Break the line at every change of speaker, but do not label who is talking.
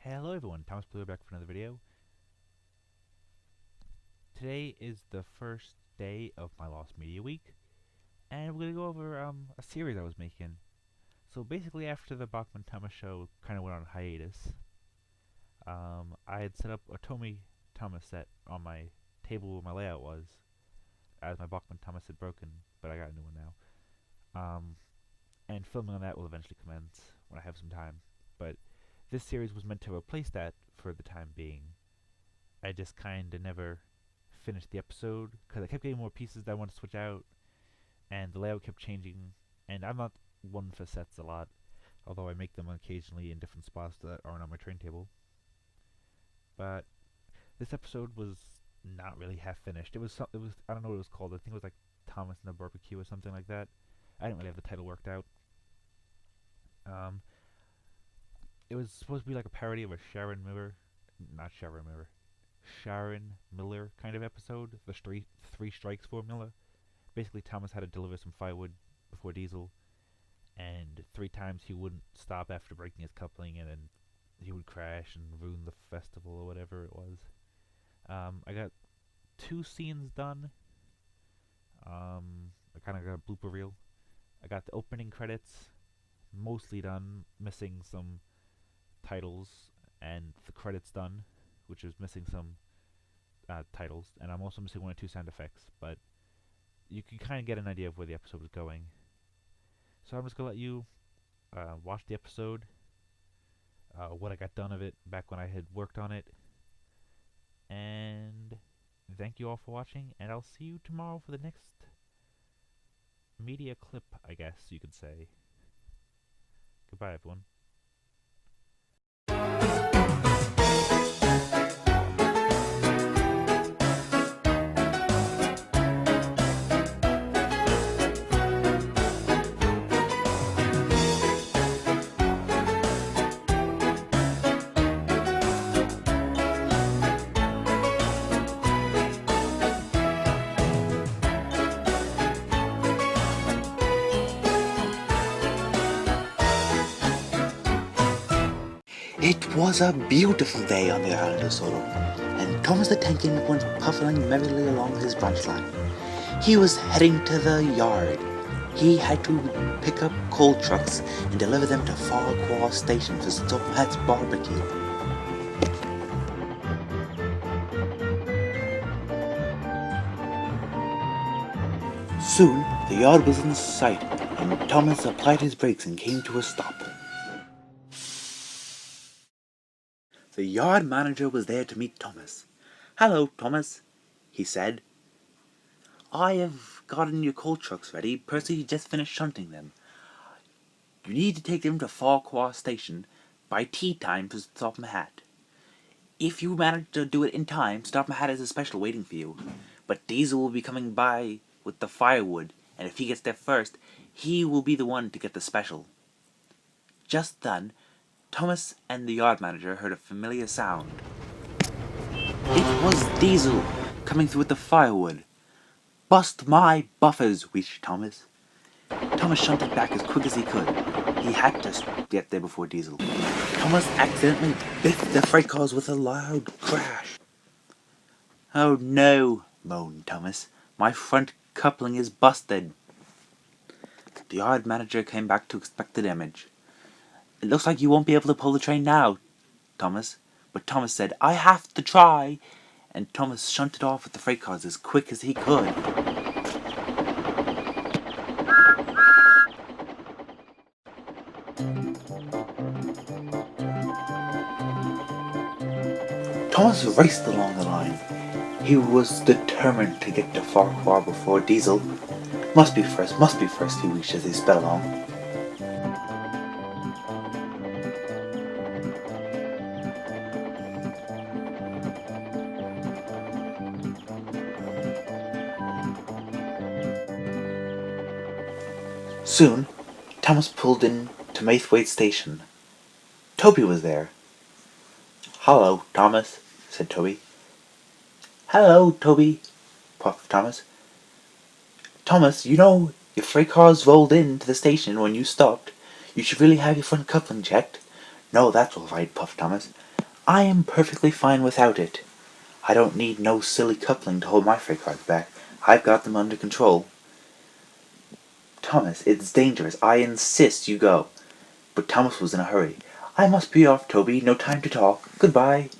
Hello everyone, Thomas back for another video. Today is the first day of my Lost Media Week, and we're going to go over a series I was making. So basically after the Bachman Thomas show kind of went on hiatus, I had set up a Tomy Thomas set on my table where my layout was, as my Bachman Thomas had broken, but I got a new one now. And filming on that will eventually commence when I have some time, but this series was meant to replace that for the time being. I just kinda never finished the episode because I kept getting more pieces that I wanted to switch out, and the layout kept changing. And I'm not one for sets a lot, although I make them occasionally in different spots that aren't on my train table. But this episode was not really half finished. It was I don't know what it was called. I think it was like Thomas and the Barbecue or something like that. I didn't really have the title worked out. It was supposed to be like a parody of a Sharon Miller kind of episode, the three strikes formula. Basically, Thomas had to deliver some firewood before Diesel, and 3 times he wouldn't stop after breaking his coupling, and then he would crash and ruin the festival or whatever it was. I got 2 scenes done. I kind of got a blooper reel. I got the opening credits mostly done, missing some titles, and the credits done, which is missing some titles, and I'm also missing 1 or 2 sound effects, but you can kind of get an idea of where the episode is going. So I'm just going to let you watch the episode, what I got done of it back when I had worked on it, and thank you all for watching, and I'll see you tomorrow for the next media clip, I guess you could say. Goodbye, everyone.
It was a beautiful day on the island of Sodom, and Thomas the Tank Engine went puffing merrily along his branch line. He was heading to the yard. He had to pick up coal trucks and deliver them to Farquhar Station for Stumhat's barbecue. Soon, the yard was in sight, and Thomas applied his brakes and came to a stop. The yard manager was there to meet Thomas. "Hello, Thomas," he said. "I have gotten your coal trucks ready. Percy just finished shunting them. You need to take them to Farquhar Station by tea time for Stop My Hat. If you manage to do it in time, Stop My Hat has a special waiting for you. But Diesel will be coming by with the firewood, and if he gets there first, he will be the one to get the special." Just then, Thomas and the yard manager heard a familiar sound. It was Diesel coming through with the firewood. "Bust my buffers," wheezed Thomas. Thomas shunted back as quick as he could. He had to get there before Diesel. Thomas accidentally biffed the freight cars with a loud crash. "Oh no," moaned Thomas. "My front coupling is busted." The yard manager came back to inspect the damage. "It looks like you won't be able to pull the train now, Thomas." But Thomas said, "I have to try," and Thomas shunted off with the freight cars as quick as he could. Thomas raced along the line. He was determined to get to Farquhar before Diesel. Must be first, he wished as he sped along. Soon, Thomas pulled in to Maithwaite Station. Toby was there. "Hello, Thomas," said Toby. "Hello, Toby," puffed Thomas. "Thomas, you know, if freight cars rolled into the station when you stopped, you should really have your front coupling checked." "No, that's all right," puffed Thomas. I am perfectly fine without it. I don't need no silly coupling to hold my freight cars back. I've got them under control. Thomas, it's dangerous. I insist you go. But Thomas was in a hurry. I must be off, Toby. No time to talk. Goodbye.